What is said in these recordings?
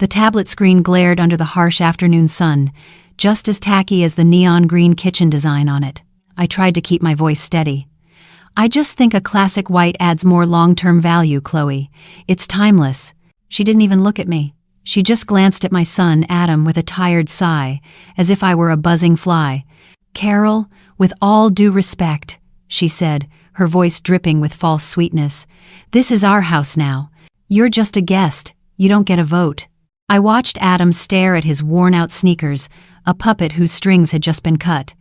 The tablet screen glared under the harsh afternoon sun, just as tacky as the neon green kitchen design on it. I tried to keep my voice steady. "I just think a classic white adds more long-term value, Chloe. It's timeless." She didn't even look at me. She just glanced at my son, Adam, with a tired sigh, as if I were a buzzing fly. "Carol, with all due respect," she said, her voice dripping with false sweetness, "this is our house now. You're just a guest. You don't get a vote." I watched Adam stare at his worn-out sneakers, a puppet whose strings had just been cut.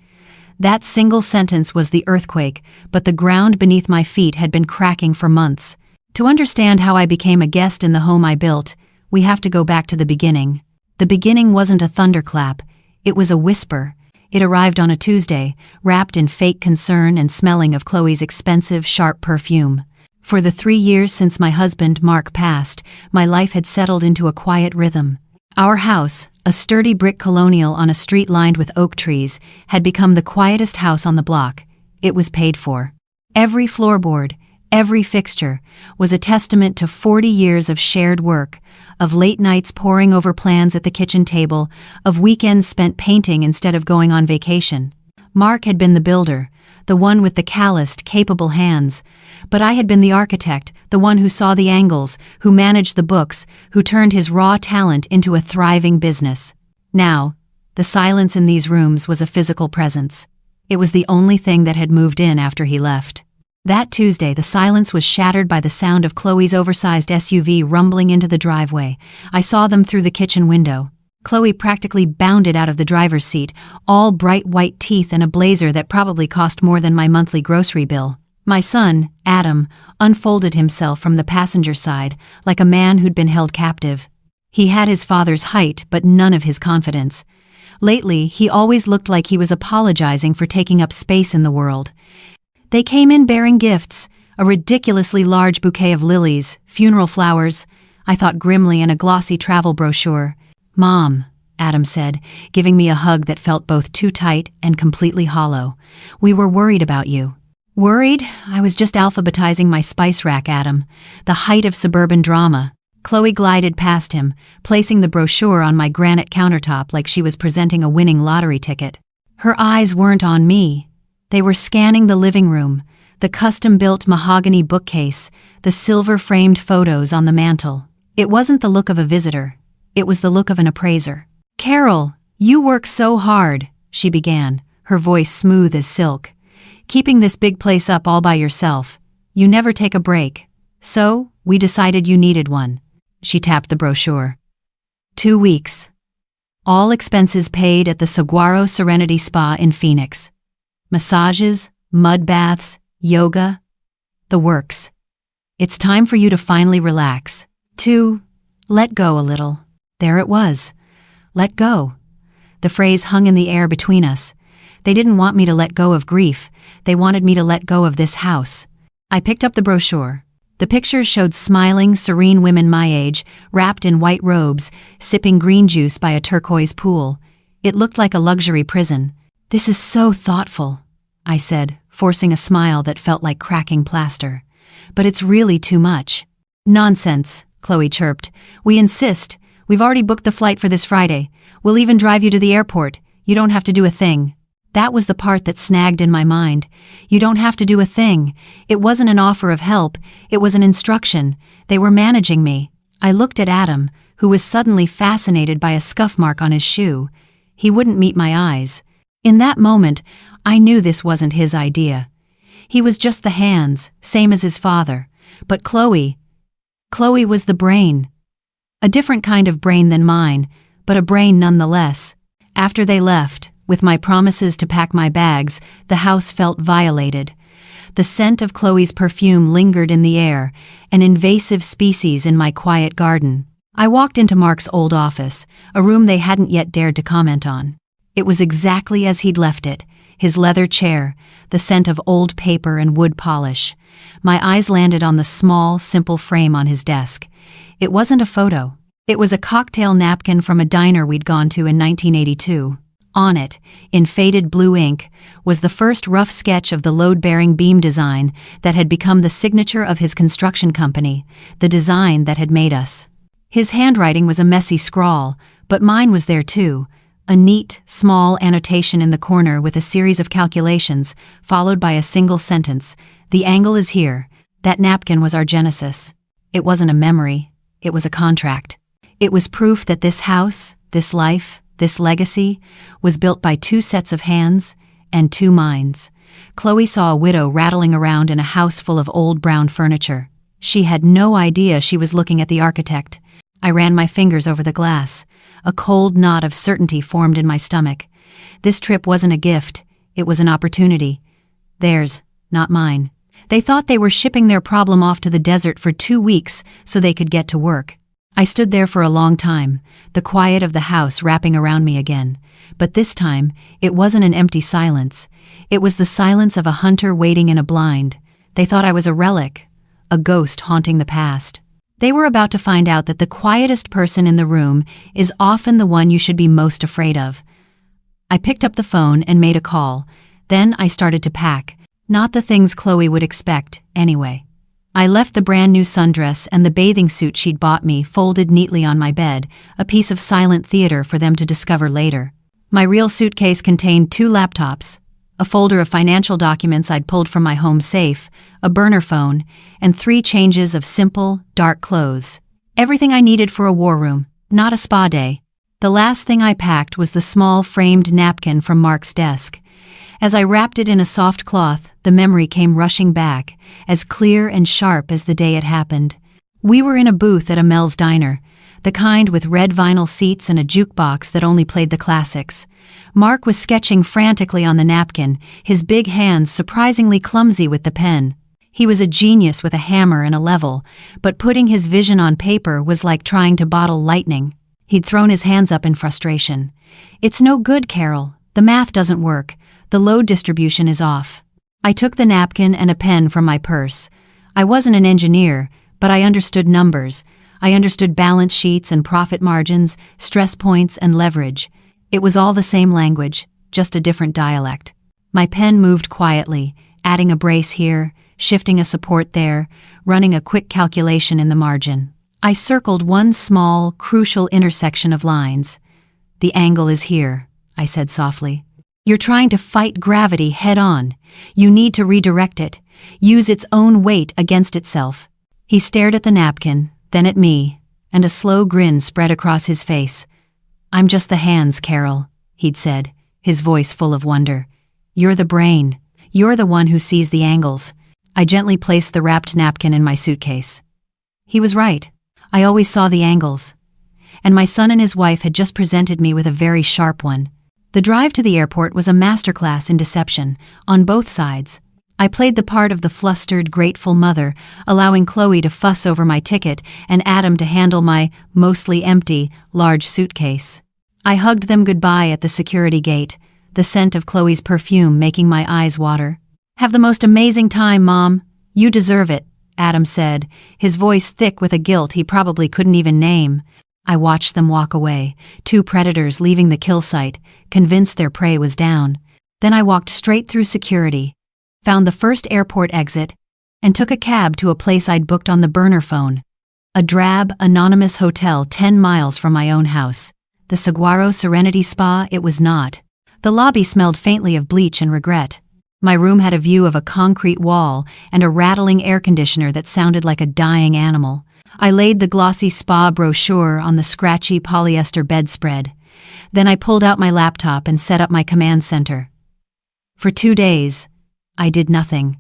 That single sentence was the earthquake, but the ground beneath my feet had been cracking for months. To understand how I became a guest in the home I built, we have to go back to the beginning. The beginning wasn't a thunderclap, it was a whisper. It arrived on a Tuesday, wrapped in fake concern and smelling of Chloe's expensive, sharp perfume. For the 3 years since my husband, Mark, passed, my life had settled into a quiet rhythm. Our house, a sturdy brick colonial on a street lined with oak trees, had become the quietest house on the block. It was paid for. Every floorboard, every fixture, was a testament to 40 years of shared work, of late nights poring over plans at the kitchen table, of weekends spent painting instead of going on vacation. Mark had been the builder, the one with the calloused, capable hands, but I had been the architect, the one who saw the angles, who managed the books, who turned his raw talent into a thriving business. Now, the silence in these rooms was a physical presence. It was the only thing that had moved in after he left. That Tuesday, the silence was shattered by the sound of Chloe's oversized SUV rumbling into the driveway. I saw them through the kitchen window. Chloe practically bounded out of the driver's seat, all bright white teeth and a blazer that probably cost more than my monthly grocery bill. My son, Adam, unfolded himself from the passenger side, like a man who'd been held captive. He had his father's height, but none of his confidence. Lately, he always looked like he was apologizing for taking up space in the world. They came in bearing gifts, a ridiculously large bouquet of lilies, funeral flowers, I thought grimly, and a glossy travel brochure. "Mom," Adam said, giving me a hug that felt both too tight and completely hollow. "We were worried about you." "Worried? I was just alphabetizing my spice rack, Adam. The height of suburban drama." Chloe glided past him, placing the brochure on my granite countertop like she was presenting a winning lottery ticket. Her eyes weren't on me. They were scanning the living room, the custom-built mahogany bookcase, the silver-framed photos on the mantel. It wasn't the look of a visitor. It was the look of an appraiser. "Carol, you work so hard," she began, her voice smooth as silk. "Keeping this big place up all by yourself. You never take a break. So, we decided you needed one." She tapped the brochure. 2 weeks. All expenses paid at the Saguaro Serenity Spa in Phoenix. Massages, mud baths, yoga, the works. It's time for you to finally relax. To let go a little. There it was. Let go. The phrase hung in the air between us. They didn't want me to let go of grief. They wanted me to let go of this house. I picked up the brochure. The pictures showed smiling, serene women my age, wrapped in white robes, sipping green juice by a turquoise pool. It looked like a luxury prison. "This is so thoughtful," I said, forcing a smile that felt like cracking plaster. "But it's really too much." "Nonsense," Chloe chirped. "We insist. We've already booked the flight for this Friday. We'll even drive you to the airport. You don't have to do a thing." That was the part that snagged in my mind. You don't have to do a thing. It wasn't an offer of help. It was an instruction. They were managing me. I looked at Adam, who was suddenly fascinated by a scuff mark on his shoe. He wouldn't meet my eyes. In that moment, I knew this wasn't his idea. He was just the hands, same as his father. But Chloe was the brain. A different kind of brain than mine, but a brain nonetheless. After they left, with my promises to pack my bags, the house felt violated. The scent of Chloe's perfume lingered in the air, an invasive species in my quiet garden. I walked into Mark's old office, a room they hadn't yet dared to comment on. It was exactly as he'd left it, his leather chair, the scent of old paper and wood polish. My eyes landed on the small, simple frame on his desk. It wasn't a photo. It was a cocktail napkin from a diner we'd gone to in 1982. On it, in faded blue ink, was the first rough sketch of the load-bearing beam design that had become the signature of his construction company, the design that had made us. His handwriting was a messy scrawl, but mine was there too, a neat, small annotation in the corner with a series of calculations, followed by a single sentence. The angle is here. That napkin was our genesis. It wasn't a memory, it was a contract. It was proof that this house, this life, this legacy, was built by two sets of hands and two minds. Chloe saw a widow rattling around in a house full of old brown furniture. She had no idea she was looking at the architect. I ran my fingers over the glass. A cold knot of certainty formed in my stomach. This trip wasn't a gift, it was an opportunity. Theirs, not mine. They thought they were shipping their problem off to the desert for 2 weeks so they could get to work. I stood there for a long time, the quiet of the house wrapping around me again. But this time, it wasn't an empty silence. It was the silence of a hunter waiting in a blind. They thought I was a relic, a ghost haunting the past. They were about to find out that the quietest person in the room is often the one you should be most afraid of. I picked up the phone and made a call. Then I started to pack. Not the things Chloe would expect, anyway. I left the brand new sundress and the bathing suit she'd bought me folded neatly on my bed, a piece of silent theater for them to discover later. My real suitcase contained 2 laptops, a folder of financial documents I'd pulled from my home safe, a burner phone, and 3 changes of simple, dark clothes. Everything I needed for a war room, not a spa day. The last thing I packed was the small framed napkin from Mark's desk. As I wrapped it in a soft cloth, the memory came rushing back, as clear and sharp as the day it happened. We were in a booth at a Mel's diner, the kind with red vinyl seats and a jukebox that only played the classics. Mark was sketching frantically on the napkin, his big hands surprisingly clumsy with the pen. He was a genius with a hammer and a level, but putting his vision on paper was like trying to bottle lightning. He'd thrown his hands up in frustration. "It's no good, Carol. The math doesn't work. The load distribution is off." I took the napkin and a pen from my purse. I wasn't an engineer, but I understood numbers. I understood balance sheets and profit margins, stress points and leverage. It was all the same language, just a different dialect. My pen moved quietly, adding a brace here, shifting a support there, running a quick calculation in the margin. I circled one small, crucial intersection of lines. "The angle is here," I said softly. "You're trying to fight gravity head-on. You need to redirect it, use its own weight against itself." He stared at the napkin, then at me, and a slow grin spread across his face. "I'm just the hands, Carol," he'd said, his voice full of wonder. "You're the brain. You're the one who sees the angles." I gently placed the wrapped napkin in my suitcase. He was right. I always saw the angles. And my son and his wife had just presented me with a very sharp one. The drive to the airport was a masterclass in deception, on both sides. I played the part of the flustered, grateful mother, allowing Chloe to fuss over my ticket and Adam to handle my, mostly empty, large suitcase. I hugged them goodbye at the security gate, the scent of Chloe's perfume making my eyes water. "Have the most amazing time, Mom. You deserve it," Adam said, his voice thick with a guilt he probably couldn't even name. I watched them walk away, 2 predators leaving the kill site, convinced their prey was down. Then I walked straight through security, found the first airport exit, and took a cab to a place I'd booked on the burner phone. A drab, anonymous hotel 10 miles from my own house. The Saguaro Serenity Spa, it was not. The lobby smelled faintly of bleach and regret. My room had a view of a concrete wall and a rattling air conditioner that sounded like a dying animal. I laid the glossy spa brochure on the scratchy polyester bedspread. Then I pulled out my laptop and set up my command center. For 2 days, I did nothing.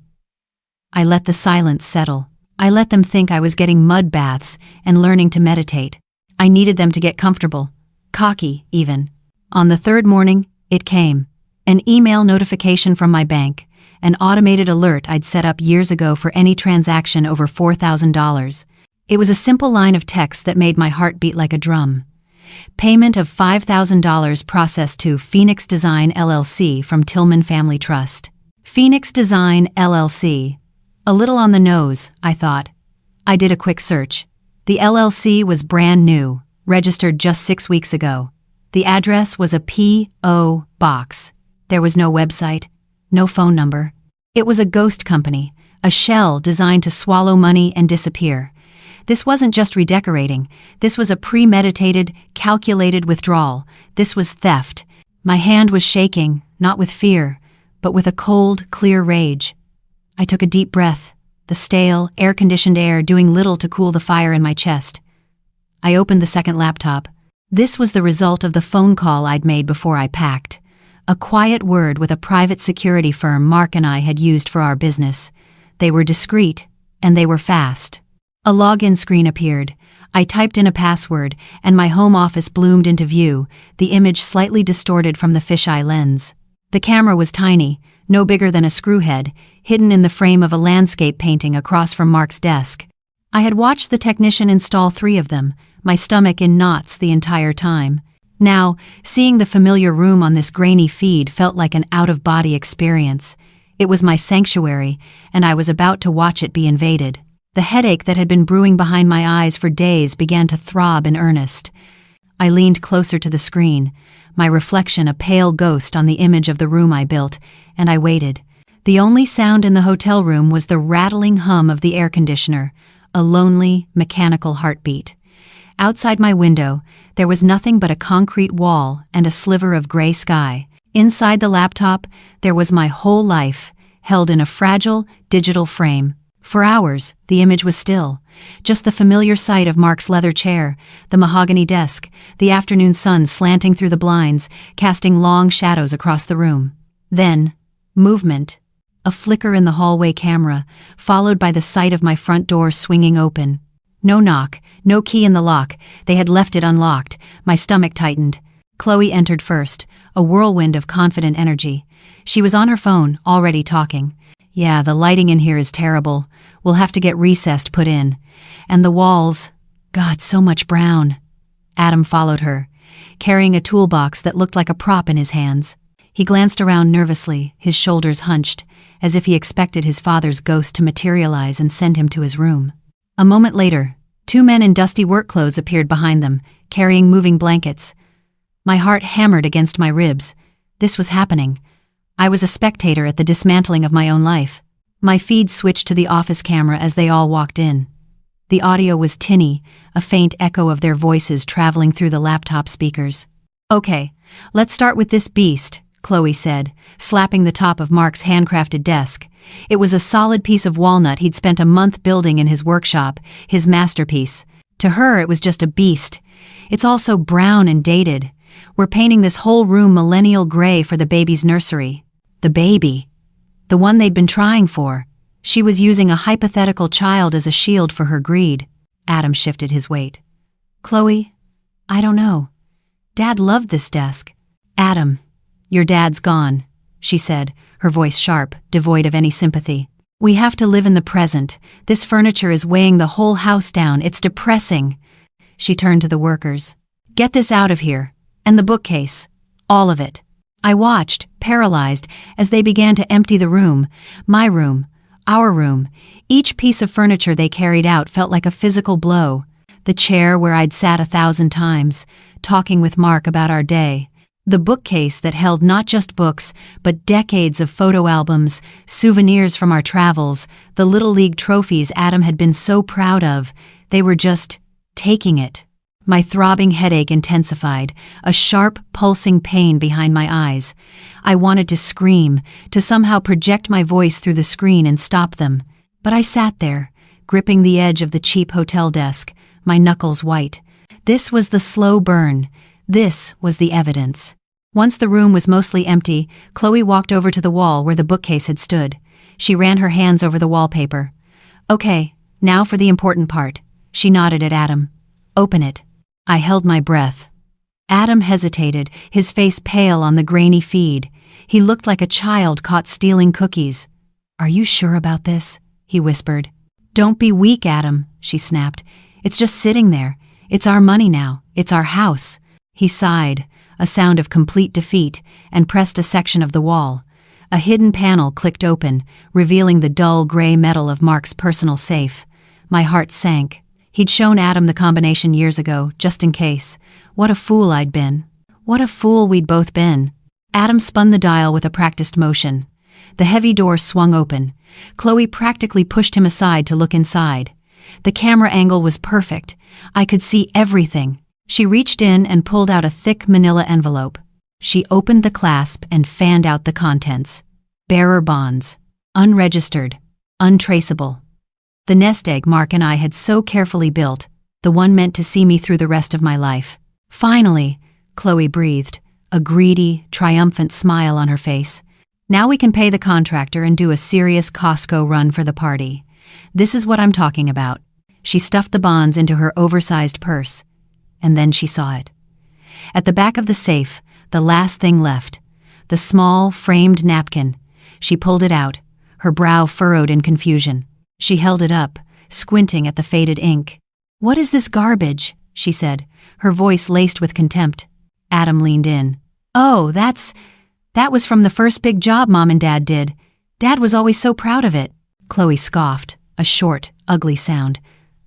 I let the silence settle. I let them think I was getting mud baths and learning to meditate. I needed them to get comfortable, cocky even. On the 3rd morning, it came. An email notification from my bank, an automated alert I'd set up years ago for any transaction over $4,000. It was a simple line of text that made my heart beat like a drum. Payment of $5,000 processed to Phoenix Design LLC from Tillman Family Trust. Phoenix Design LLC. A little on the nose, I thought. I did a quick search. The LLC was brand new, registered just 6 weeks ago. The address was a P.O. box. There was no website, no phone number. It was a ghost company, a shell designed to swallow money and disappear. This wasn't just redecorating. This was a premeditated, calculated withdrawal. This was theft. My hand was shaking, not with fear, but with a cold, clear rage. I took a deep breath, the stale, air-conditioned air doing little to cool the fire in my chest. I opened the second laptop. This was the result of the phone call I'd made before I packed. A quiet word with a private security firm Mark and I had used for our business. They were discreet, and they were fast. A login screen appeared. I typed in a password, and my home office bloomed into view, the image slightly distorted from the fisheye lens. The camera was tiny, no bigger than a screwhead, hidden in the frame of a landscape painting across from Mark's desk. I had watched the technician install 3 of them, my stomach in knots the entire time. Now, seeing the familiar room on this grainy feed felt like an out-of-body experience. It was my sanctuary, and I was about to watch it be invaded. The headache that had been brewing behind my eyes for days began to throb in earnest. I leaned closer to the screen, my reflection a pale ghost on the image of the room I built, and I waited. The only sound in the hotel room was the rattling hum of the air conditioner, a lonely, mechanical heartbeat. Outside my window, there was nothing but a concrete wall and a sliver of gray sky. Inside the laptop, there was my whole life, held in a fragile, digital frame. For hours, the image was still. Just the familiar sight of Mark's leather chair, the mahogany desk, the afternoon sun slanting through the blinds, casting long shadows across the room. Then, movement. A flicker in the hallway camera, followed by the sight of my front door swinging open. No knock, no key in the lock. They had left it unlocked. My stomach tightened. Chloe entered first, a whirlwind of confident energy. She was on her phone, already talking. Yeah, the lighting in here is terrible. We'll have to get recessed put in. And the walls, God, so much brown. Adam followed her, carrying a toolbox that looked like a prop in his hands. He glanced around nervously, his shoulders hunched, as if he expected his father's ghost to materialize and send him to his room. A moment later, 2 men in dusty work clothes appeared behind them, carrying moving blankets. My heart hammered against my ribs. This was happening. I was a spectator at the dismantling of my own life. My feed switched to the office camera as they all walked in. The audio was tinny, a faint echo of their voices traveling through the laptop speakers. Okay, let's start with this beast, Chloe said, slapping the top of Mark's handcrafted desk. It was a solid piece of walnut he'd spent a month building in his workshop, his masterpiece. To her, it was just a beast. It's all so brown and dated. We're painting this whole room millennial gray for the baby's nursery. The baby. The one they'd been trying for. She was using a hypothetical child as a shield for her greed. Adam shifted his weight. Chloe, I don't know. Dad loved this desk. Adam, your dad's gone, she said, her voice sharp, devoid of any sympathy. We have to live in the present. This furniture is weighing the whole house down. It's depressing. She turned to the workers. Get this out of here. And the bookcase. All of it. I watched, paralyzed, as they began to empty the room. My room. Our room. Each piece of furniture they carried out felt like a physical blow. The chair where I'd sat 1,000 times, talking with Mark about our day. The bookcase that held not just books, but decades of photo albums, souvenirs from our travels, the Little League trophies Adam had been so proud of. They were just taking it. My throbbing headache intensified, a sharp, pulsing pain behind my eyes. I wanted to scream, to somehow project my voice through the screen and stop them. But I sat there, gripping the edge of the cheap hotel desk, my knuckles white. This was the slow burn. This was the evidence. Once the room was mostly empty, Chloe walked over to the wall where the bookcase had stood. She ran her hands over the wallpaper. Okay, now for the important part. She nodded at Adam. Open it. I held my breath. Adam hesitated, his face pale on the grainy feed. He looked like a child caught stealing cookies. Are you sure about this? He whispered. Don't be weak, Adam, she snapped. It's just sitting there. It's our money now. It's our house. He sighed, a sound of complete defeat, and pressed a section of the wall. A hidden panel clicked open, revealing the dull gray metal of Mark's personal safe. My heart sank. He'd shown Adam the combination years ago, just in case. What a fool I'd been. What a fool we'd both been. Adam spun the dial with a practiced motion. The heavy door swung open. Chloe practically pushed him aside to look inside. The camera angle was perfect. I could see everything. She reached in and pulled out a thick manila envelope. She opened the clasp and fanned out the contents. Bearer bonds. Unregistered. Untraceable. The nest egg Mark and I had so carefully built, the one meant to see me through the rest of my life. Finally, Chloe breathed, a greedy, triumphant smile on her face. Now we can pay the contractor and do a serious Costco run for the party. This is what I'm talking about. She stuffed the bonds into her oversized purse. And then she saw it. At the back of the safe, the last thing left. The small, framed napkin. She pulled it out, her brow furrowed in confusion. She held it up, squinting at the faded ink. "What is this garbage?" she said, her voice laced with contempt. Adam leaned in. "Oh, that was from the first big job Mom and Dad did. Dad was always so proud of it." Chloe scoffed, a short, ugly sound.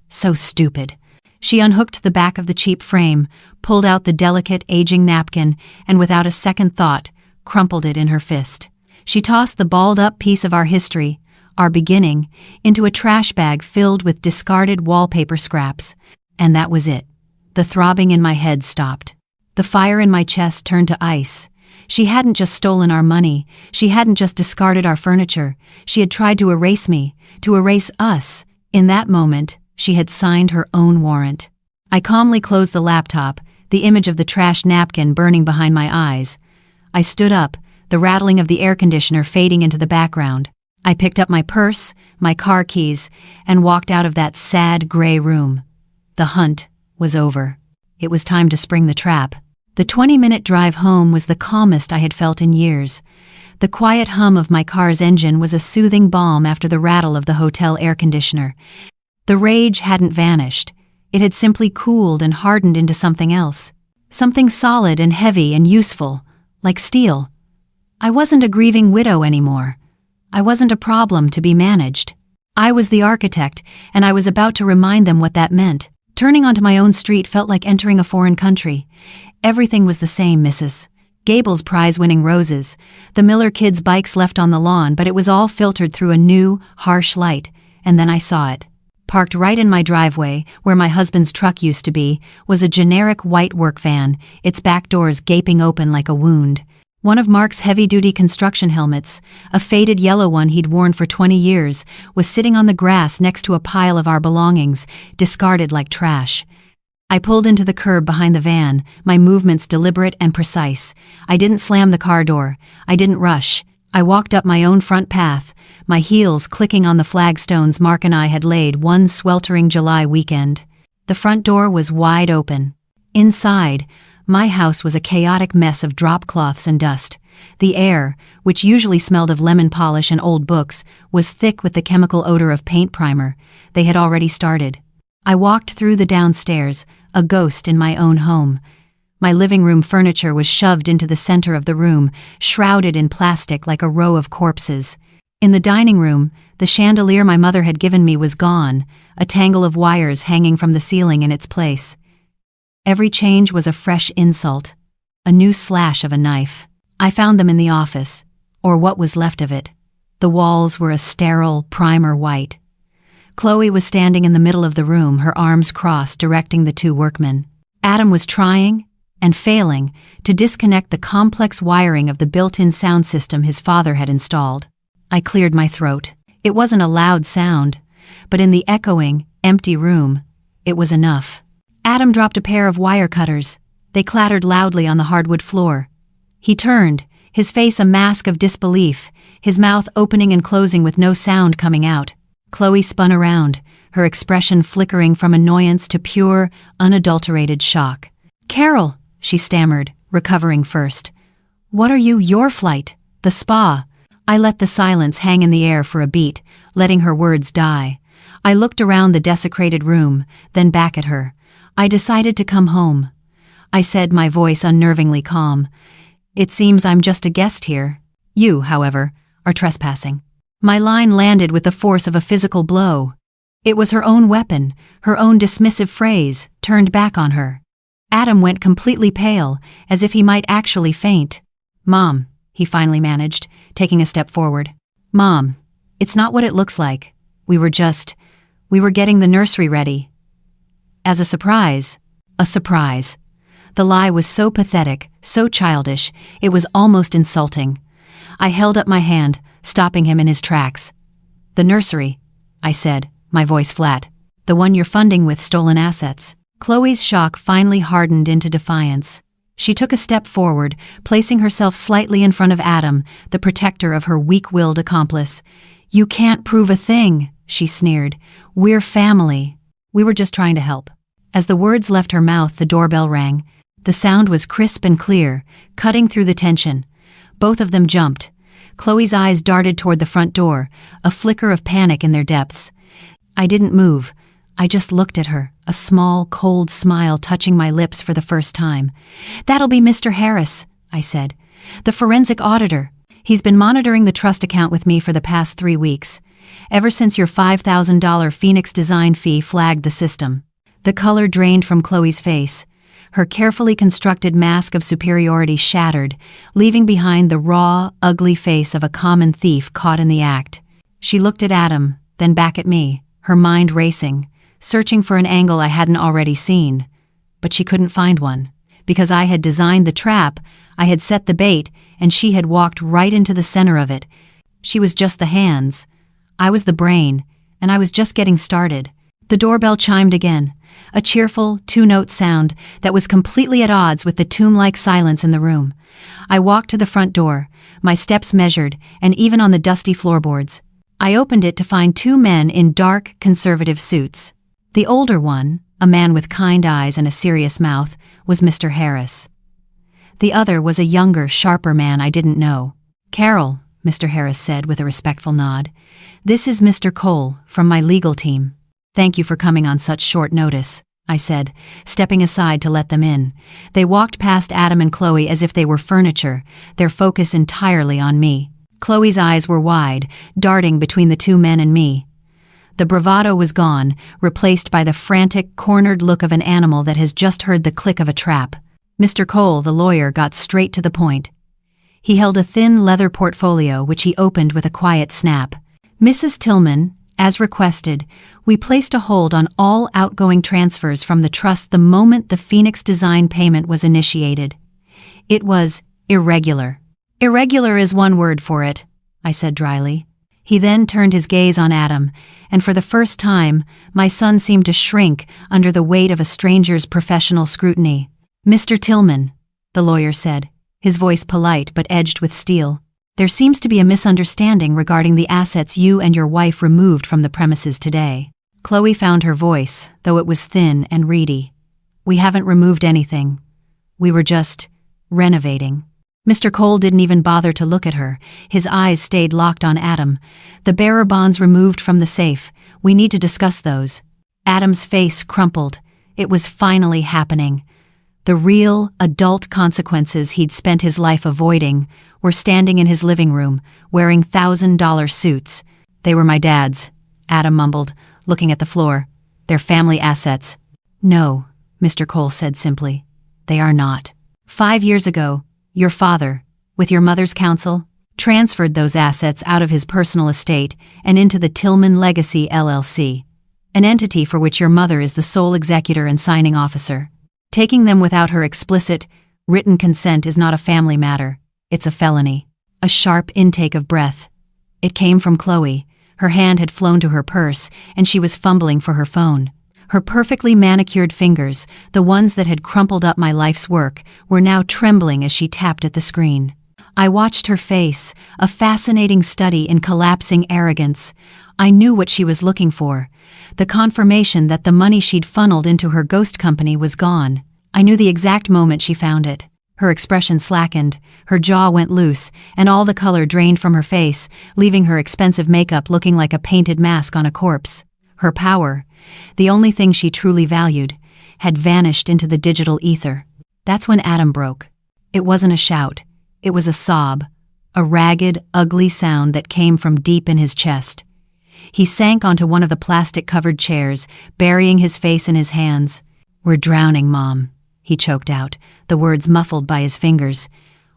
So stupid. She unhooked the back of the cheap frame, pulled out the delicate, aging napkin, and without a second thought, crumpled it in her fist. She tossed the balled-up piece of our history, our beginning, into a trash bag filled with discarded wallpaper scraps. And that was it. The throbbing in my head stopped. The fire in my chest turned to ice. She hadn't just stolen our money. She hadn't just discarded our furniture. She had tried to erase me, to erase us. In that moment, she had signed her own warrant. I calmly closed the laptop, the image of the trash napkin burning behind my eyes. I stood up, the rattling of the air conditioner fading into the background. I picked up my purse, my car keys, and walked out of that sad, gray room. The hunt was over. It was time to spring the trap. The 20-minute drive home was the calmest I had felt in years. The quiet hum of my car's engine was a soothing balm after the rattle of the hotel air conditioner. The rage hadn't vanished. It had simply cooled and hardened into something else. Something solid and heavy and useful, like steel. I wasn't a grieving widow anymore. I wasn't a problem to be managed. I was the architect, and I was about to remind them what that meant. Turning onto my own street felt like entering a foreign country. Everything was the same, Mrs. Gable's prize-winning roses, the Miller kids' bikes left on the lawn, but it was all filtered through a new, harsh light, and then I saw it. Parked right in my driveway, where my husband's truck used to be, was a generic white work van, its back doors gaping open like a wound. One of Mark's heavy-duty construction helmets, a faded yellow one he'd worn for 20 years, was sitting on the grass next to a pile of our belongings, discarded like trash. I pulled into the curb behind the van, my movements deliberate and precise. I didn't slam the car door. I didn't rush. I walked up my own front path, my heels clicking on the flagstones Mark and I had laid one sweltering July weekend. The front door was wide open. Inside, my house was a chaotic mess of drop cloths and dust. The air, which usually smelled of lemon polish and old books, was thick with the chemical odor of paint primer. They had already started. I walked through the downstairs, a ghost in my own home. My living room furniture was shoved into the center of the room, shrouded in plastic like a row of corpses. In the dining room, the chandelier my mother had given me was gone, a tangle of wires hanging from the ceiling in its place. Every change was a fresh insult, a new slash of a knife. I found them in the office, or what was left of it. The walls were a sterile, primer white. Chloe was standing in the middle of the room, her arms crossed, directing the two workmen. Adam was trying, and failing, to disconnect the complex wiring of the built-in sound system his father had installed. I cleared my throat. It wasn't a loud sound, but in the echoing, empty room, it was enough. Adam dropped a pair of wire cutters. They clattered loudly on the hardwood floor. He turned, his face a mask of disbelief, his mouth opening and closing with no sound coming out. Chloe spun around, her expression flickering from annoyance to pure, unadulterated shock. "Carol," she stammered, recovering first. "What are you, your flight? The spa?" I let the silence hang in the air for a beat, letting her words die. I looked around the desecrated room, then back at her. "I decided to come home," I said, my voice unnervingly calm. "It seems I'm just a guest here. You, however, are trespassing." My line landed with the force of a physical blow. It was her own weapon, her own dismissive phrase, turned back on her. Adam went completely pale, as if he might actually faint. "Mom," he finally managed, taking a step forward. "Mom, it's not what it looks like. We We were getting the nursery ready. As a surprise. A surprise. The lie was so pathetic, so childish, it was almost insulting. I held up my hand, stopping him in his tracks. "The nursery," I said, my voice flat. "The one you're funding with stolen assets." Chloe's shock finally hardened into defiance. She took a step forward, placing herself slightly in front of Adam, the protector of her weak-willed accomplice. "You can't prove a thing," she sneered. "We're family." "We were just trying to help." As the words left her mouth, the doorbell rang. The sound was crisp and clear, cutting through the tension. Both of them jumped. Chloe's eyes darted toward the front door, a flicker of panic in their depths. I didn't move. I just looked at her, a small, cold smile touching my lips for the first time. "That'll be Mr. Harris," I said. "The forensic auditor. He's been monitoring the trust account with me for the past 3 weeks. Ever since your $5,000 Phoenix design fee flagged the system." The color drained from Chloe's face. Her carefully constructed mask of superiority shattered, leaving behind the raw, ugly face of a common thief caught in the act. She looked at Adam, then back at me, her mind racing, searching for an angle I hadn't already seen. But she couldn't find one. Because I had designed the trap, I had set the bait, and she had walked right into the center of it. She was just the hands. I was the brain, and I was just getting started. The doorbell chimed again, a cheerful, 2-note sound that was completely at odds with the tomb-like silence in the room. I walked to the front door, my steps measured, and even on the dusty floorboards. I opened it to find 2 men in dark, conservative suits. The older one, a man with kind eyes and a serious mouth, was Mr. Harris. The other was a younger, sharper man I didn't know. "Carol," Mr. Harris said with a respectful nod. "This is Mr. Cole, from my legal team." "Thank you for coming on such short notice," I said, stepping aside to let them in. They walked past Adam and Chloe as if they were furniture, their focus entirely on me. Chloe's eyes were wide, darting between the 2 men and me. The bravado was gone, replaced by the frantic, cornered look of an animal that has just heard the click of a trap. Mr. Cole, the lawyer, got straight to the point. He held a thin leather portfolio which he opened with a quiet snap. "Mrs. Tillman, as requested, we placed a hold on all outgoing transfers from the trust the moment the Phoenix design payment was initiated. It was irregular." "Irregular is one word for it," I said dryly. He then turned his gaze on Adam, and for the first time, my son seemed to shrink under the weight of a stranger's professional scrutiny. "Mr. Tillman," the lawyer said, his voice polite but edged with steel, "there seems to be a misunderstanding regarding the assets you and your wife removed from the premises today." Chloe found her voice, though it was thin and reedy. "We haven't removed anything. We were just renovating." Mr. Cole didn't even bother to look at her. His eyes stayed locked on Adam. "The bearer bonds removed from the safe. We need to discuss those." Adam's face crumpled. It was finally happening. The real, adult consequences he'd spent his life avoiding were standing in his living room, wearing $1,000 suits. "They were my dad's," Adam mumbled, looking at the floor. "They're family assets." "No," Mr. Cole said simply. "They are not. 5 years ago, your father, with your mother's counsel, transferred those assets out of his personal estate and into the Tillman Legacy LLC, an entity for which your mother is the sole executor and signing officer. Taking them without her explicit, written consent is not a family matter. It's a felony." A sharp intake of breath. It came from Chloe. Her hand had flown to her purse, and she was fumbling for her phone. Her perfectly manicured fingers, the ones that had crumpled up my life's work, were now trembling as she tapped at the screen. I watched her face, a fascinating study in collapsing arrogance. I knew what she was looking for. The confirmation that the money she'd funneled into her ghost company was gone. I knew the exact moment she found it. Her expression slackened, her jaw went loose, and all the color drained from her face, leaving her expensive makeup looking like a painted mask on a corpse. Her power, the only thing she truly valued, had vanished into the digital ether. That's when Adam broke. It wasn't a shout. It was a sob, a ragged, ugly sound that came from deep in his chest. He sank onto one of the plastic-covered chairs, burying his face in his hands. "We're drowning, Mom," he choked out, the words muffled by his fingers.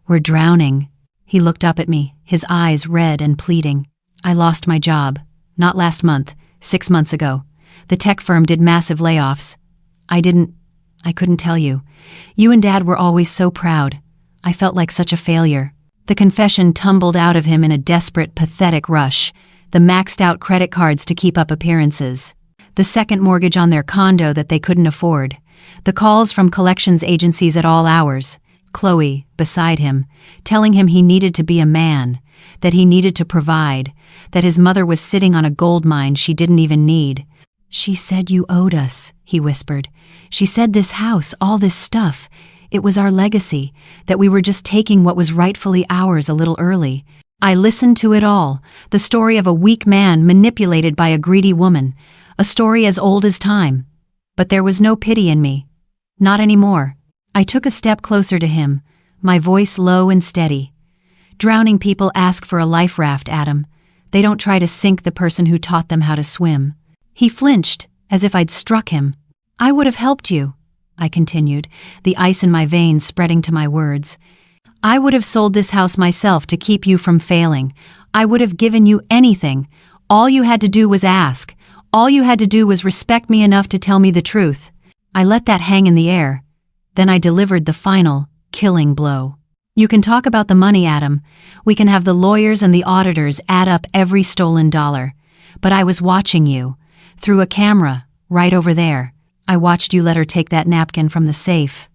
"We're drowning." He looked up at me, his eyes red and pleading. "I lost my job. Not last month, 6 months ago. The tech firm did massive layoffs. I couldn't tell you. You and Dad were always so proud. I felt like such a failure. The confession tumbled out of him in a desperate, pathetic rush. The maxed-out credit cards to keep up appearances. The second mortgage on their condo that they couldn't afford. The calls from collections agencies at all hours. Chloe, beside him, telling him he needed to be a man, that he needed to provide, that his mother was sitting on a gold mine she didn't even need. "She said you owed us," he whispered. "She said this house, all this stuff, it was our legacy, that we were just taking what was rightfully ours a little early." I listened to it all, the story of a weak man manipulated by a greedy woman, a story as old as time. But there was no pity in me. Not anymore. I took a step closer to him, my voice low and steady. "Drowning people ask for a life raft, Adam. They don't try to sink the person who taught them how to swim." He flinched, as if I'd struck him. "I would have helped you," I continued, the ice in my veins spreading to my words. "I would have sold this house myself to keep you from failing. I would have given you anything. All you had to do was ask. All you had to do was respect me enough to tell me the truth." I let that hang in the air. Then I delivered the final, killing blow. "You can talk about the money, Adam. We can have the lawyers and the auditors add up every stolen dollar. But I was watching you. Through a camera, right over there. I watched you let her take that napkin from the safe.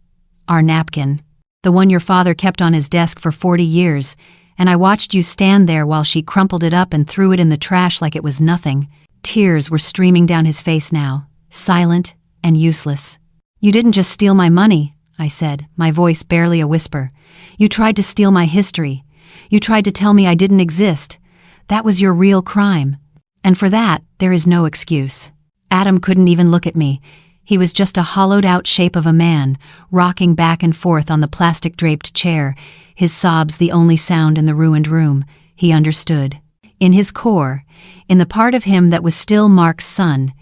Our napkin. The one your father kept on his desk for 40 years. And I watched you stand there while she crumpled it up and threw it in the trash like it was nothing." Tears were streaming down his face now, silent and useless. "You didn't just steal my money," I said, my voice barely a whisper. "You tried to steal my history. You tried to tell me I didn't exist. That was your real crime. And for that, there is no excuse." Adam couldn't even look at me. He was just a hollowed-out shape of a man, rocking back and forth on the plastic-draped chair, his sobs the only sound in the ruined room. He understood. In his core, in the part of him that was still Mark's son,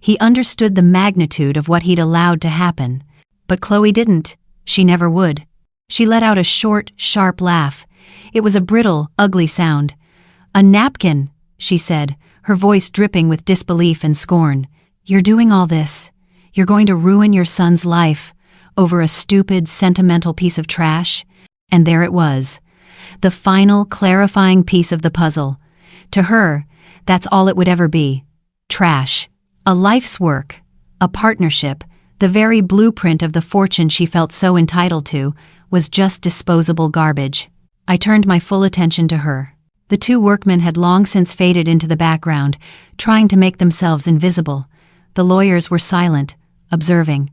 he understood the magnitude of what he'd allowed to happen. But Chloe didn't. She never would. She let out a short, sharp laugh. It was a brittle, ugly sound. "A napkin," she said, her voice dripping with disbelief and scorn. "You're doing all this. You're going to ruin your son's life over a stupid, sentimental piece of trash?" And there it was. The final, clarifying piece of the puzzle. To her, that's all it would ever be. Trash. A life's work. A partnership. The very blueprint of the fortune she felt so entitled to was just disposable garbage. I turned my full attention to her. The two workmen had long since faded into the background, trying to make themselves invisible. The lawyers were silent, observing.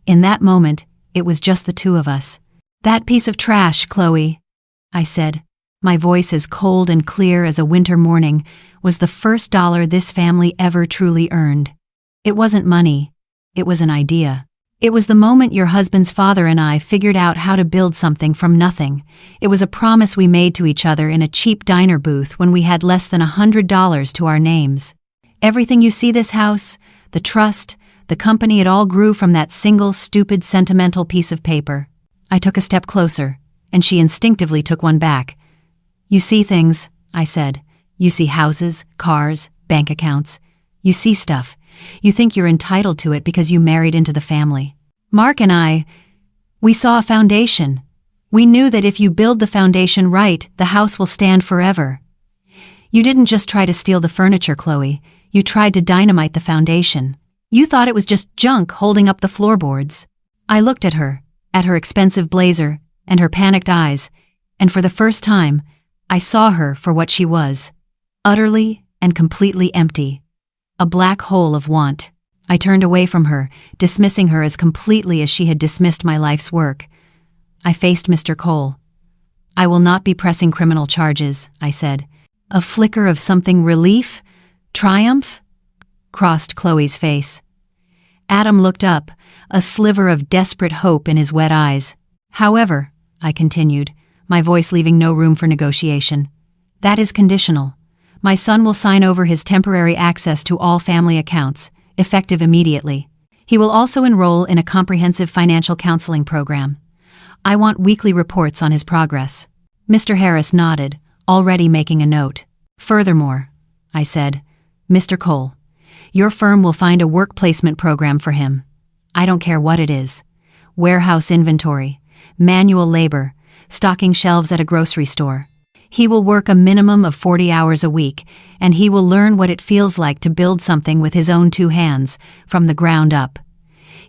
In that moment, it was just the two of us. "That piece of trash, Chloe," I said, my voice as cold and clear as a winter morning, was the first dollar this family ever truly earned. It wasn't money. It was an idea. It was the moment your husband's father and I figured out how to build something from nothing. It was a promise we made to each other in a cheap diner booth when we had less than $100 to our names. Everything you see this house, the trust, the company, it all grew from that single, stupid, sentimental piece of paper. I took a step closer, and she instinctively took one back. "You see things," I said. "You see houses, cars, bank accounts. You see stuff. You think you're entitled to it because you married into the family. Mark and we saw a foundation. We knew that if you build the foundation right, the house will stand forever. You didn't just try to steal the furniture, Chloe. You tried to dynamite the foundation. You thought it was just junk holding up the floorboards." I looked at her expensive blazer, and her panicked eyes, and for the first time, I saw her for what she was. Utterly and completely empty. A black hole of want. I turned away from her, dismissing her as completely as she had dismissed my life's work. I faced Mr. Cole. "I will not be pressing criminal charges," I said. A flicker of something relief? Triumph? Crossed Chloe's face. Adam looked up, a sliver of desperate hope in his wet eyes. "However," I continued, my voice leaving no room for negotiation, "that is conditional. My son will sign over his temporary access to all family accounts, effective immediately. He will also enroll in a comprehensive financial counseling program. I want weekly reports on his progress." Mr. Harris nodded, already making a note. "Furthermore," I said, "Mr. Cole, Your firm will find a work placement program for him. I don't care what it is. Warehouse inventory, manual labor, stocking shelves at a grocery store. He will work a minimum of 40 hours a week, and he will learn what it feels like to build something with his own 2 hands, from the ground up.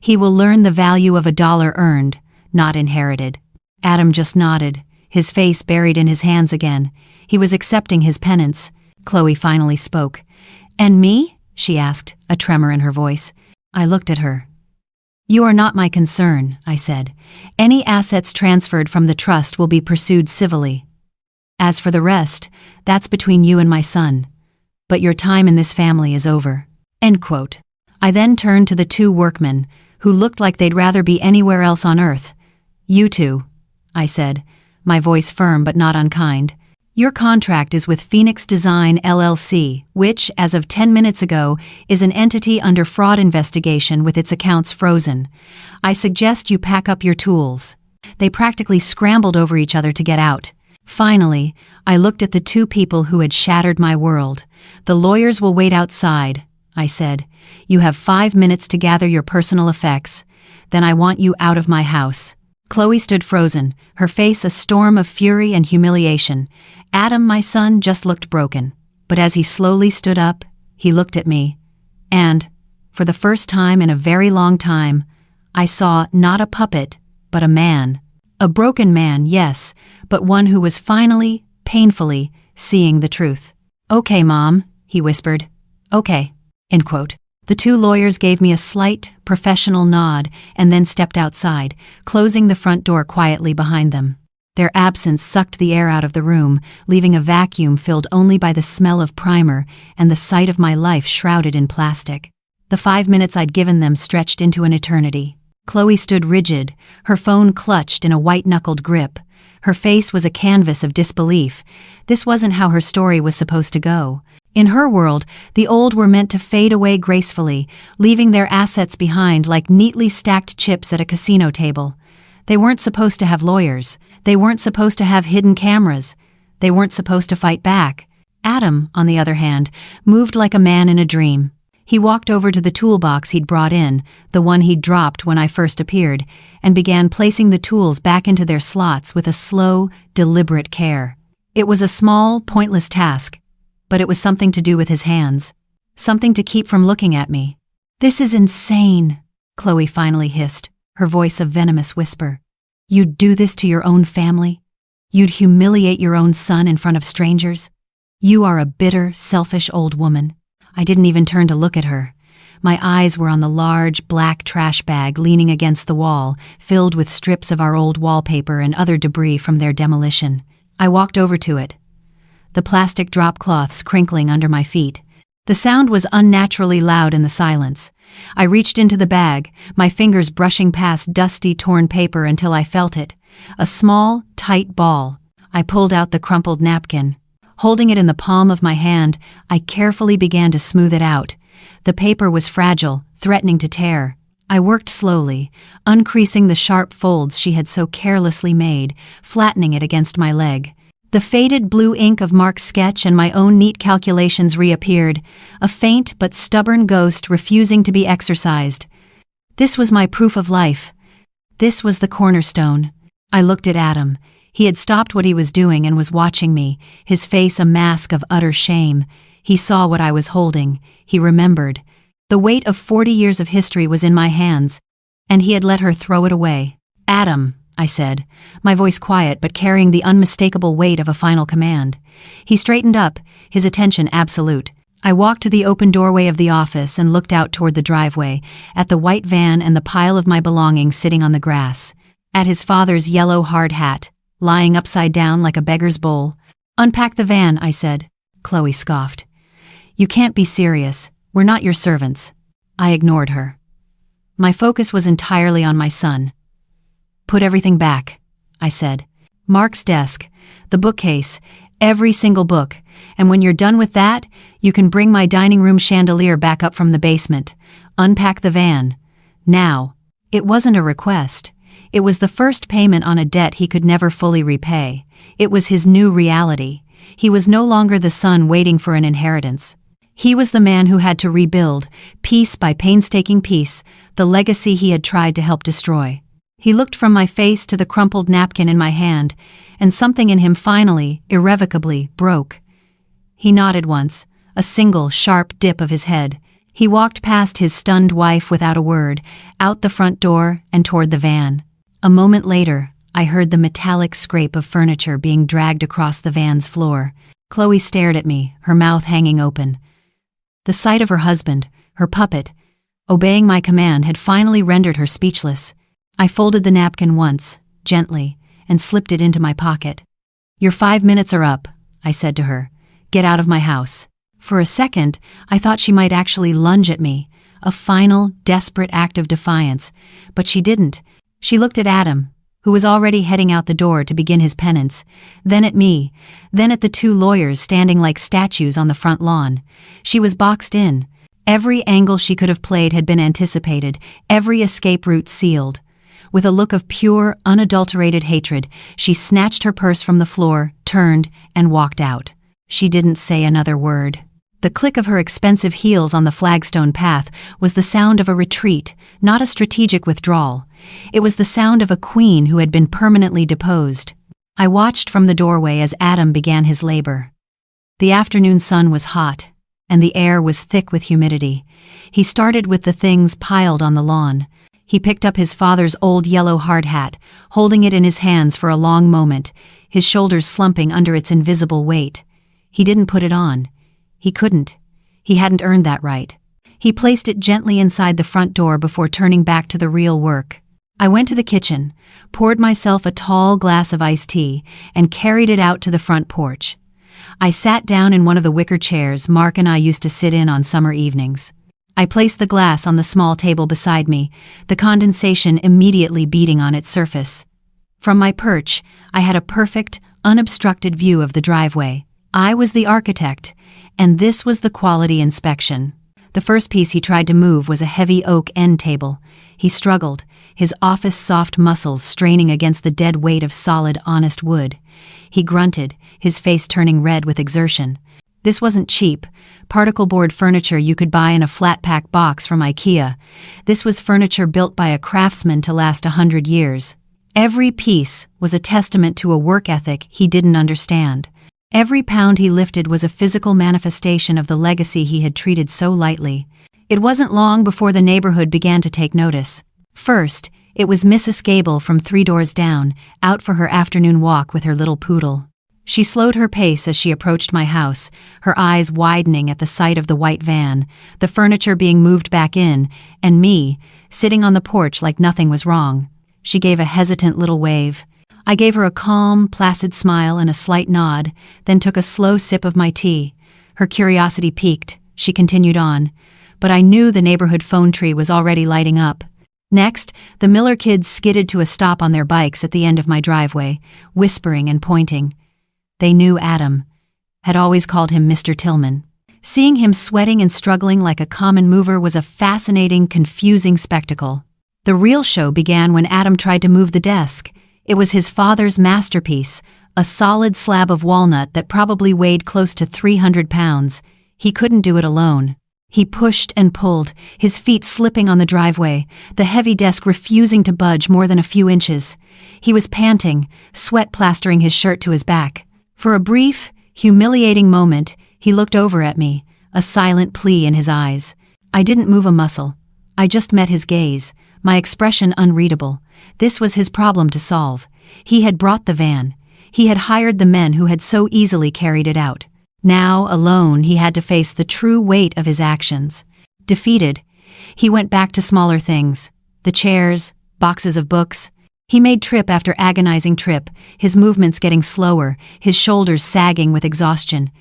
He will learn the value of a dollar earned, not inherited. Adam just nodded, his face buried in his hands again. He was accepting his penance. Chloe finally spoke. "And me?" she asked, a tremor in her voice. I looked at her. "You are not my concern," I said. "Any assets transferred from the trust will be pursued civilly. As for the rest, that's between you and my son. But your time in this family is over." End quote. I then turned to the 2 workmen, who looked like they'd rather be anywhere else on earth. "You two," I said, my voice firm but not unkind. "Your contract is with Phoenix Design LLC, which, as of 10 minutes ago, is an entity under fraud investigation with its accounts frozen. I suggest you pack up your tools." They practically scrambled over each other to get out. Finally, I looked at the 2 people who had shattered my world. "The lawyers will wait outside," I said. "You have 5 minutes to gather your personal effects. Then I want you out of my house." Chloe stood frozen, her face a storm of fury and humiliation. Adam, my son, just looked broken. But as he slowly stood up, he looked at me. And, for the first time in a very long time, I saw not a puppet, but a man. A broken man, yes, but one who was finally, painfully, seeing the truth. "Okay, Mom," he whispered. "Okay." End quote. The 2 lawyers gave me a slight, professional nod and then stepped outside, closing the front door quietly behind them. Their absence sucked the air out of the room, leaving a vacuum filled only by the smell of primer and the sight of my life shrouded in plastic. The 5 minutes I'd given them stretched into an eternity. Chloe stood rigid, her phone clutched in a white-knuckled grip. Her face was a canvas of disbelief. This wasn't how her story was supposed to go. In her world, the old were meant to fade away gracefully, leaving their assets behind like neatly stacked chips at a casino table. They weren't supposed to have lawyers. They weren't supposed to have hidden cameras. They weren't supposed to fight back. Adam, on the other hand, moved like a man in a dream. He walked over to the toolbox he'd brought in, the one he'd dropped when I first appeared, and began placing the tools back into their slots with a slow, deliberate care. It was a small, pointless task, but it was something to do with his hands. Something to keep from looking at me. "This is insane," Chloe finally hissed, her voice a venomous whisper. "You'd do this to your own family? You'd humiliate your own son in front of strangers? You are a bitter, selfish old woman." I didn't even turn to look at her. My eyes were on the large, black trash bag leaning against the wall, filled with strips of our old wallpaper and other debris from their demolition. I walked over to it, the plastic drop cloths crinkling under my feet. The sound was unnaturally loud in the silence. I reached into the bag, my fingers brushing past dusty, torn paper until I felt it. A small, tight ball. I pulled out the crumpled napkin. Holding it in the palm of my hand, I carefully began to smooth it out. The paper was fragile, threatening to tear. I worked slowly, uncreasing the sharp folds she had so carelessly made, flattening it against my leg. The faded blue ink of Mark's sketch and my own neat calculations reappeared, a faint but stubborn ghost refusing to be exorcised. This was my proof of life. This was the cornerstone. I looked at Adam. He had stopped what he was doing and was watching me, his face a mask of utter shame. He saw what I was holding. He remembered. The weight of 40 years of history was in my hands, and he had let her throw it away. "Adam," I said, my voice quiet but carrying the unmistakable weight of a final command. He straightened up, his attention absolute. I walked to the open doorway of the office and looked out toward the driveway, at the white van and the pile of my belongings sitting on the grass, at his father's yellow hard hat, lying upside down like a beggar's bowl. "Unpack the van," I said. Chloe scoffed. "You can't be serious. We're not your servants." I ignored her. My focus was entirely on my son. "Put everything back," I said. "Mark's desk, the bookcase, every single book, and when you're done with that, you can bring my dining room chandelier back up from the basement. Unpack the van. Now." It wasn't a request. It was the first payment on a debt he could never fully repay. It was his new reality. He was no longer the son waiting for an inheritance. He was the man who had to rebuild, piece by painstaking piece, the legacy he had tried to help destroy. He looked from my face to the crumpled napkin in my hand, and something in him finally, irrevocably, broke. He nodded once, a single, sharp dip of his head. He walked past his stunned wife without a word, out the front door and toward the van. A moment later, I heard the metallic scrape of furniture being dragged across the van's floor. Chloe stared at me, her mouth hanging open. The sight of her husband, her puppet, obeying my command had finally rendered her speechless. I folded the napkin once, gently, and slipped it into my pocket. "Your 5 minutes are up," I said to her. "Get out of my house." For a second, I thought she might actually lunge at me, a final, desperate act of defiance, but she didn't. She looked at Adam, who was already heading out the door to begin his penance, then at me, then at the two lawyers standing like statues on the front lawn. She was boxed in. Every angle she could have played had been anticipated, every escape route sealed. With a look of pure, unadulterated hatred, she snatched her purse from the floor, turned, and walked out. She didn't say another word. The click of her expensive heels on the flagstone path was the sound of a retreat, not a strategic withdrawal. It was the sound of a queen who had been permanently deposed. I watched from the doorway as Adam began his labor. The afternoon sun was hot, and the air was thick with humidity. He started with the things piled on the lawn. He picked up his father's old yellow hard hat, holding it in his hands for a long moment, his shoulders slumping under its invisible weight. He didn't put it on. He couldn't. He hadn't earned that right. He placed it gently inside the front door before turning back to the real work. I went to the kitchen, poured myself a tall glass of iced tea, and carried it out to the front porch. I sat down in one of the wicker chairs Mark and I used to sit in on summer evenings. I placed the glass on the small table beside me, the condensation immediately beating on its surface. From my perch, I had a perfect, unobstructed view of the driveway. I was the architect, and this was the quality inspection. The first piece he tried to move was a heavy oak end table. He struggled, his office-soft muscles straining against the dead weight of solid, honest wood. He grunted, his face turning red with exertion. This wasn't cheap, particle board furniture you could buy in a flat-pack box from IKEA. This was furniture built by a craftsman to last 100 years. Every piece was a testament to a work ethic he didn't understand. Every pound he lifted was a physical manifestation of the legacy he had treated so lightly. It wasn't long before the neighborhood began to take notice. First, it was Mrs. Gable from 3 doors down, out for her afternoon walk with her little poodle. She slowed her pace as she approached my house, her eyes widening at the sight of the white van, the furniture being moved back in, and me, sitting on the porch like nothing was wrong. She gave a hesitant little wave. I gave her a calm, placid smile and a slight nod, then took a slow sip of my tea. Her curiosity piqued. She continued on. But I knew the neighborhood phone tree was already lighting up. Next, the Miller kids skidded to a stop on their bikes at the end of my driveway, whispering and pointing. They knew Adam. Had always called him Mr. Tillman. Seeing him sweating and struggling like a common mover was a fascinating, confusing spectacle. The real show began when Adam tried to move the desk. It was his father's masterpiece, a solid slab of walnut that probably weighed close to 300 pounds. He couldn't do it alone. He pushed and pulled, his feet slipping on the driveway, the heavy desk refusing to budge more than a few inches. He was panting, sweat plastering his shirt to his back. For a brief, humiliating moment, he looked over at me, a silent plea in his eyes. I didn't move a muscle. I just met his gaze, my expression unreadable. This was his problem to solve. He had brought the van. He had hired the men who had so easily carried it out. Now, alone, he had to face the true weight of his actions. Defeated, he went back to smaller things. The chairs, boxes of books. He made trip after agonizing trip, his movements getting slower, his shoulders sagging with exhaustion.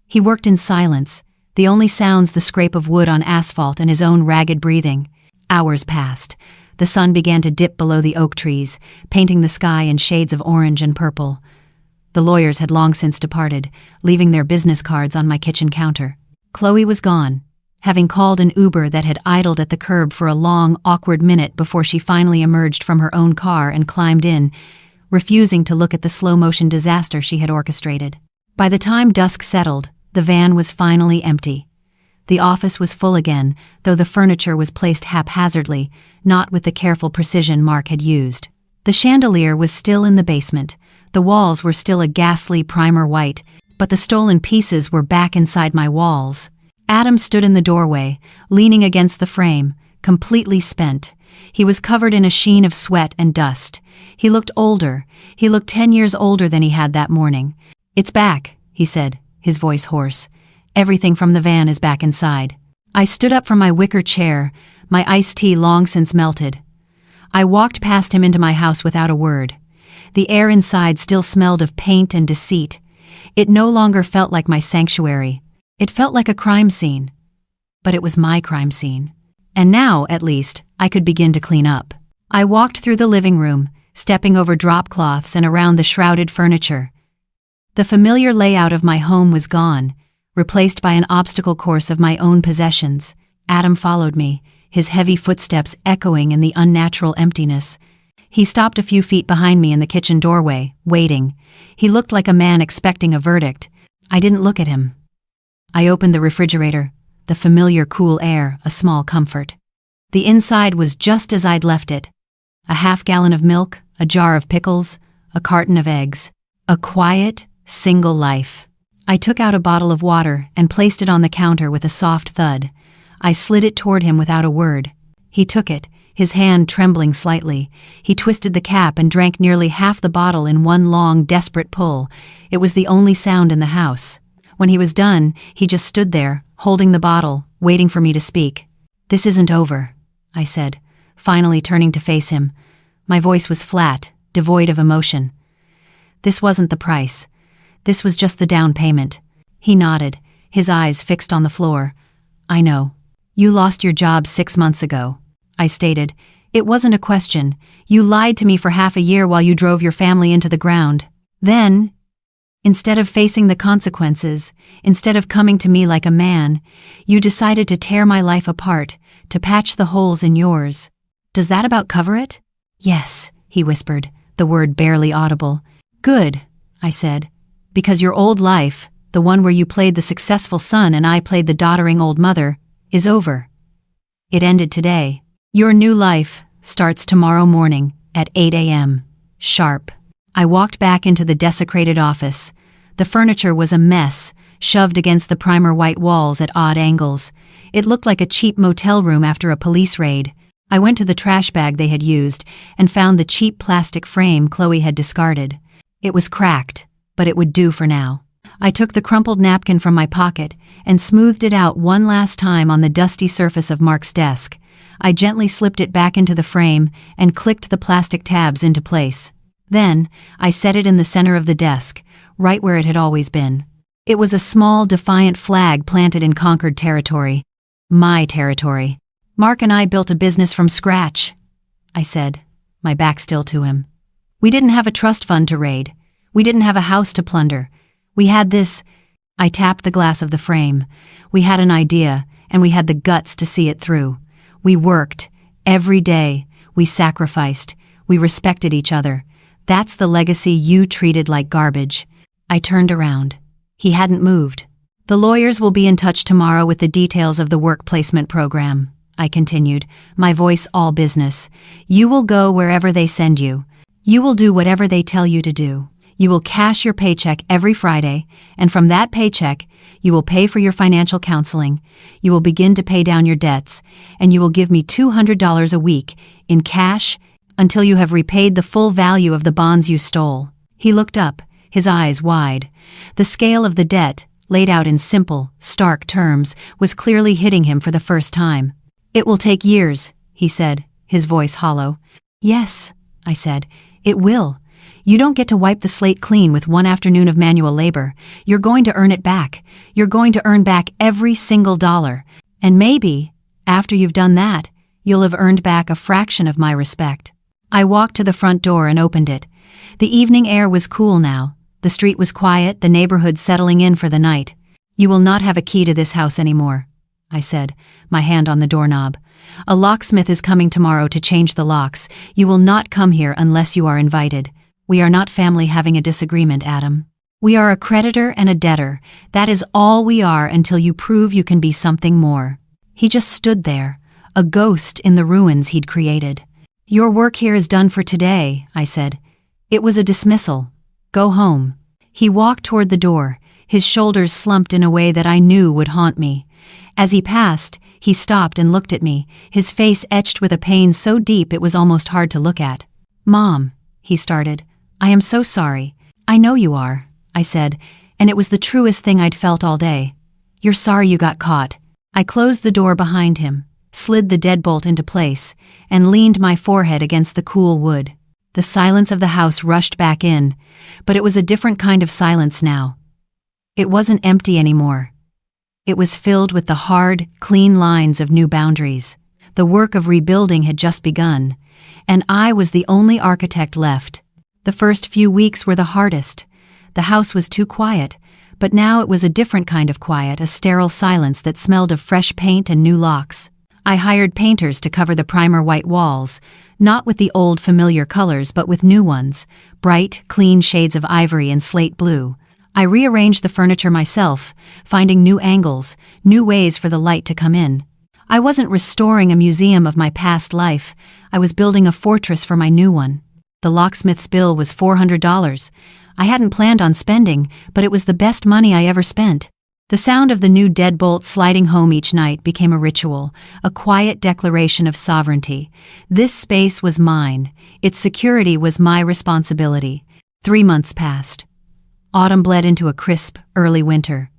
He worked in silence, the only sounds the scrape of wood on asphalt and his own ragged breathing. Hours passed. The sun began to dip below the oak trees, painting the sky in shades of orange and purple. The lawyers had long since departed, leaving their business cards on my kitchen counter. Chloe was gone, having called an Uber that had idled at the curb for a long, awkward minute before she finally emerged from her own car and climbed in, refusing to look at the slow-motion disaster she had orchestrated. By the time dusk settled, the van was finally empty. The office was full again, though the furniture was placed haphazardly, not with the careful precision Mark had used. The chandelier was still in the basement. The walls were still a ghastly primer white, but the stolen pieces were back inside my walls. Adam stood in the doorway, leaning against the frame, completely spent. He was covered in a sheen of sweat and dust. He looked older. He looked 10 years older than he had that morning. "It's back," he said, his voice hoarse. "Everything from the van is back inside." I stood up from my wicker chair, my iced tea long since melted. I walked past him into my house without a word. The air inside still smelled of paint and deceit. It no longer felt like my sanctuary. It felt like a crime scene. But it was my crime scene. And now, at least, I could begin to clean up. I walked through the living room, stepping over drop cloths and around the shrouded furniture. The familiar layout of my home was gone, replaced by an obstacle course of my own possessions. Adam followed me, his heavy footsteps echoing in the unnatural emptiness. He stopped a few feet behind me in the kitchen doorway, waiting. He looked like a man expecting a verdict. I didn't look at him. I opened the refrigerator, the familiar cool air, a small comfort. The inside was just as I'd left it. A half-gallon of milk, a jar of pickles, a carton of eggs. A quiet, single life. I took out a bottle of water and placed it on the counter with a soft thud. I slid it toward him without a word. He took it, his hand trembling slightly. He twisted the cap and drank nearly half the bottle in one long, desperate pull. It was the only sound in the house. When he was done, he just stood there, holding the bottle, waiting for me to speak. "This isn't over," I said, finally turning to face him. My voice was flat, devoid of emotion. "This wasn't the price. This was just the down payment." He nodded, his eyes fixed on the floor. "I know. You lost your job 6 months ago," I stated. "It wasn't a question. You lied to me for half a year while you drove your family into the ground. Then, instead of facing the consequences, instead of coming to me like a man, you decided to tear my life apart, to patch the holes in yours. Does that about cover it?" "Yes," he whispered, the word barely audible. "Good," I said, "because your old life, the one where you played the successful son and I played the doddering old mother, is over. It ended today. Your new life starts tomorrow morning at 8 a.m. sharp." I walked back into the desecrated office. The furniture was a mess, shoved against the primer white walls at odd angles. It looked like a cheap motel room after a police raid. I went to the trash bag they had used and found the cheap plastic frame Chloe had discarded. It was cracked, but it would do for now. I took the crumpled napkin from my pocket and smoothed it out one last time on the dusty surface of Mark's desk. I gently slipped it back into the frame and clicked the plastic tabs into place. Then, I set it in the center of the desk, right where it had always been. It was a small, defiant flag planted in conquered territory. My territory. "Mark and I built a business from scratch," I said, my back still to him. "We didn't have a trust fund to raid. We didn't have a house to plunder. We had this." I tapped the glass of the frame. "We had an idea, and we had the guts to see it through. We worked. Every day. We sacrificed. We respected each other. That's the legacy you treated like garbage." I turned around. He hadn't moved. "The lawyers will be in touch tomorrow with the details of the work placement program," I continued, my voice all business. "You will go wherever they send you. You will do whatever they tell you to do. You will cash your paycheck every Friday, and from that paycheck, you will pay for your financial counseling. You will begin to pay down your debts, and you will give me $200 a week in cash until you have repaid the full value of the bonds you stole." He looked up, his eyes wide. The scale of the debt, laid out in simple, stark terms, was clearly hitting him for the first time. "It will take years," he said, his voice hollow. "Yes," I said, "it will. You don't get to wipe the slate clean with one afternoon of manual labor. You're going to earn it back. You're going to earn back every single dollar. And maybe, after you've done that, you'll have earned back a fraction of my respect." I walked to the front door and opened it. The evening air was cool now. The street was quiet, the neighborhood settling in for the night. "You will not have a key to this house anymore," I said, my hand on the doorknob. "A locksmith is coming tomorrow to change the locks. You will not come here unless you are invited. We are not family having a disagreement, Adam." We are a creditor and a debtor. That is all we are until you prove you can be something more. He just stood there, a ghost in the ruins he'd created. Your work here is done for today, I said. It was a dismissal. Go home. He walked toward the door, his shoulders slumped in a way that I knew would haunt me. As he passed, he stopped and looked at me, his face etched with a pain so deep it was almost hard to look at. Mom, he started. I am so sorry. I know you are, I said, and it was the truest thing I'd felt all day. You're sorry you got caught. I closed the door behind him, slid the deadbolt into place, and leaned my forehead against the cool wood. The silence of the house rushed back in, but it was a different kind of silence now. It wasn't empty anymore. It was filled with the hard, clean lines of new boundaries. The work of rebuilding had just begun, and I was the only architect left. The first few weeks were the hardest. The house was too quiet, but now it was a different kind of quiet, a sterile silence that smelled of fresh paint and new locks. I hired painters to cover the primer white walls, not with the old familiar colors but with new ones, bright, clean shades of ivory and slate blue. I rearranged the furniture myself, finding new angles, new ways for the light to come in. I wasn't restoring a museum of my past life, I was building a fortress for my new one. The locksmith's bill was $400. I hadn't planned on spending, but it was the best money I ever spent. The sound of the new deadbolt sliding home each night became a ritual, a quiet declaration of sovereignty. This space was mine. Its security was my responsibility. 3 months passed. Autumn bled into a crisp, early winter.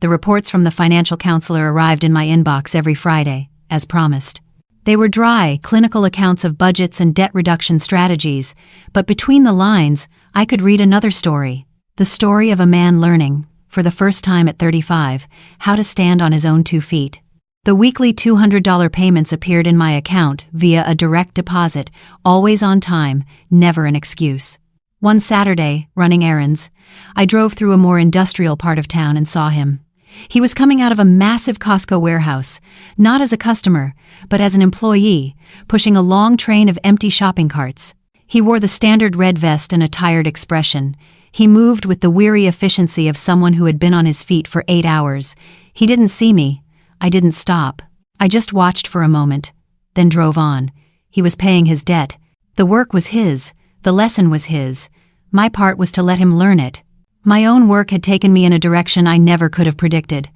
The reports from the financial counselor arrived in my inbox every Friday, as promised. They were dry, clinical accounts of budgets and debt reduction strategies, but between the lines, I could read another story. The story of a man learning, for the first time at 35, how to stand on his own 2 feet. The weekly $200 payments appeared in my account via a direct deposit, always on time, never an excuse. One Saturday, running errands, I drove through a more industrial part of town and saw him. He was coming out of a massive Costco warehouse, not as a customer, but as an employee, pushing a long train of empty shopping carts. He wore the standard red vest and a tired expression. He moved with the weary efficiency of someone who had been on his feet for 8 hours. He didn't see me. I didn't stop. I just watched for a moment, then drove on. He was paying his debt. The work was his. The lesson was his. My part was to let him learn it. My own work had taken me in a direction I never could have predicted.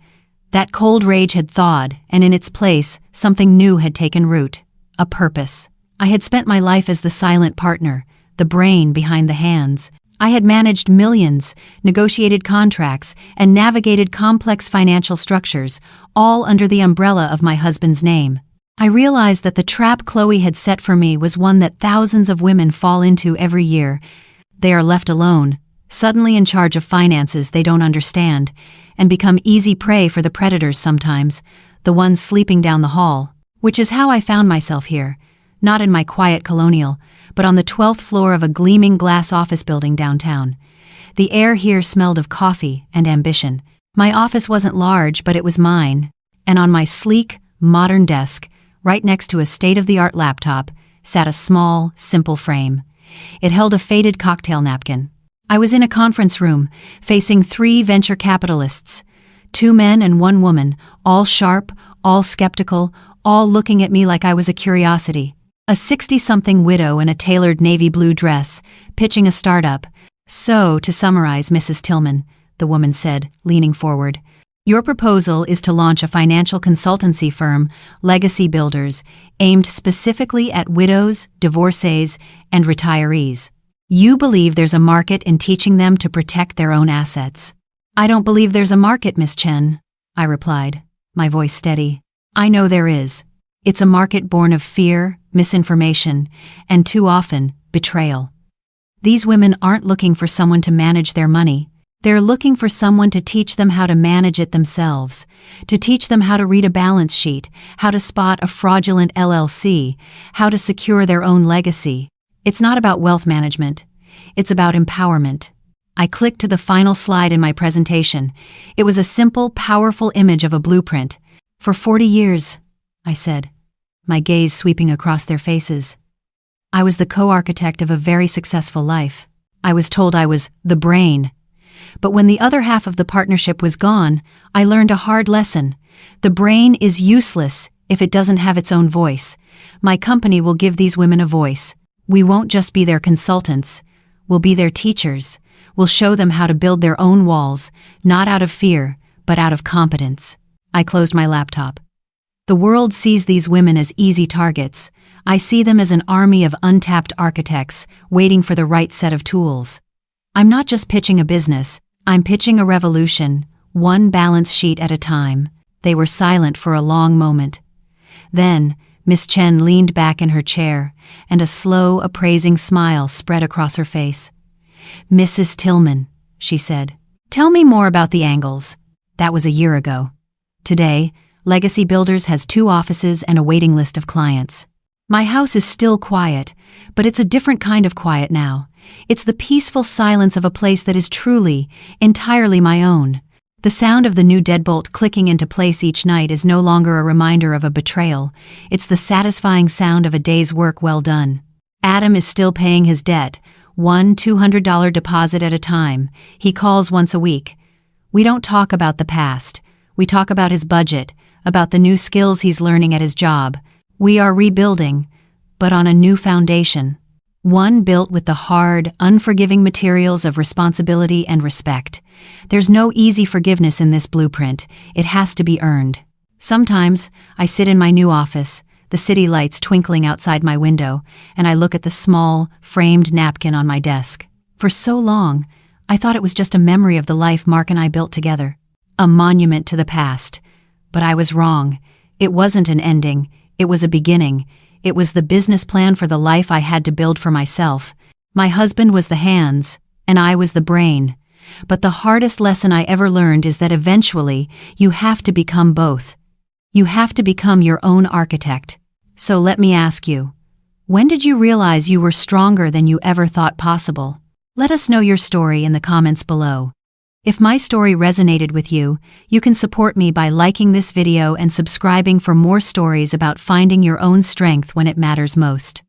That cold rage had thawed, and in its place, something new had taken root. A purpose. I had spent my life as the silent partner, the brain behind the hands. I had managed millions, negotiated contracts, and navigated complex financial structures, all under the umbrella of my husband's name. I realized that the trap Chloe had set for me was one that thousands of women fall into every year. They are left alone, suddenly in charge of finances they don't understand, and become easy prey for the predators sometimes, the ones sleeping down the hall, which is how I found myself here, not in my quiet colonial, but on the 12th floor of a gleaming glass office building downtown. The air here smelled of coffee and ambition. My office wasn't large, but it was mine, and on my sleek, modern desk, right next to a state-of-the-art laptop, sat a small, simple frame. It held a faded cocktail napkin. I was in a conference room, facing 3 venture capitalists, 2 men and 1 woman, all sharp, all skeptical, all looking at me like I was a curiosity. A 60-something widow in a tailored navy blue dress, pitching a startup. So, to summarize, Mrs. Tillman, the woman said, leaning forward, your proposal is to launch a financial consultancy firm, Legacy Builders, aimed specifically at widows, divorcees, and retirees. You believe there's a market in teaching them to protect their own assets. I don't believe there's a market, Miss Chen, I replied, my voice steady. I know there is. It's a market born of fear, misinformation, and too often, betrayal. These women aren't looking for someone to manage their money. They're looking for someone to teach them how to manage it themselves, to teach them how to read a balance sheet, how to spot a fraudulent LLC, how to secure their own legacy. It's not about wealth management. It's about empowerment. I clicked to the final slide in my presentation. It was a simple, powerful image of a blueprint. For 40 years, I said, my gaze sweeping across their faces. I was the co-architect of a very successful life. I was told I was the brain. But when the other half of the partnership was gone, I learned a hard lesson. The brain is useless if it doesn't have its own voice. My company will give these women a voice. We won't just be their consultants. We'll be their teachers. We'll show them how to build their own walls, not out of fear, but out of competence. I closed my laptop. The world sees these women as easy targets. I see them as an army of untapped architects waiting for the right set of tools. I'm not just pitching a business, I'm pitching a revolution, one balance sheet at a time. They were silent for a long moment. Then, Miss Chen leaned back in her chair, and a slow, appraising smile spread across her face. "Mrs. Tillman," she said, "tell me more about the Angles." That was a year ago. Today, Legacy Builders has 2 offices and a waiting list of clients. My house is still quiet, but it's a different kind of quiet now. It's the peaceful silence of a place that is truly, entirely my own. The sound of the new deadbolt clicking into place each night is no longer a reminder of a betrayal. It's the satisfying sound of a day's work well done. Adam is still paying his debt, one $200 deposit at a time. He calls once a week. We don't talk about the past. We talk about his budget, about the new skills he's learning at his job. We are rebuilding, but on a new foundation. One built with the hard, unforgiving materials of responsibility and respect. There's no easy forgiveness in this blueprint. It has to be earned. Sometimes, I sit in my new office, the city lights twinkling outside my window, and I look at the small, framed napkin on my desk. For so long, I thought it was just a memory of the life Mark and I built together. A monument to the past. But I was wrong. It wasn't an ending. It was a beginning. It was the business plan for the life I had to build for myself. My husband was the hands, and I was the brain. But the hardest lesson I ever learned is that eventually, you have to become both. You have to become your own architect. So let me ask you, when did you realize you were stronger than you ever thought possible? Let us know your story in the comments below. If my story resonated with you, you can support me by liking this video and subscribing for more stories about finding your own strength when it matters most.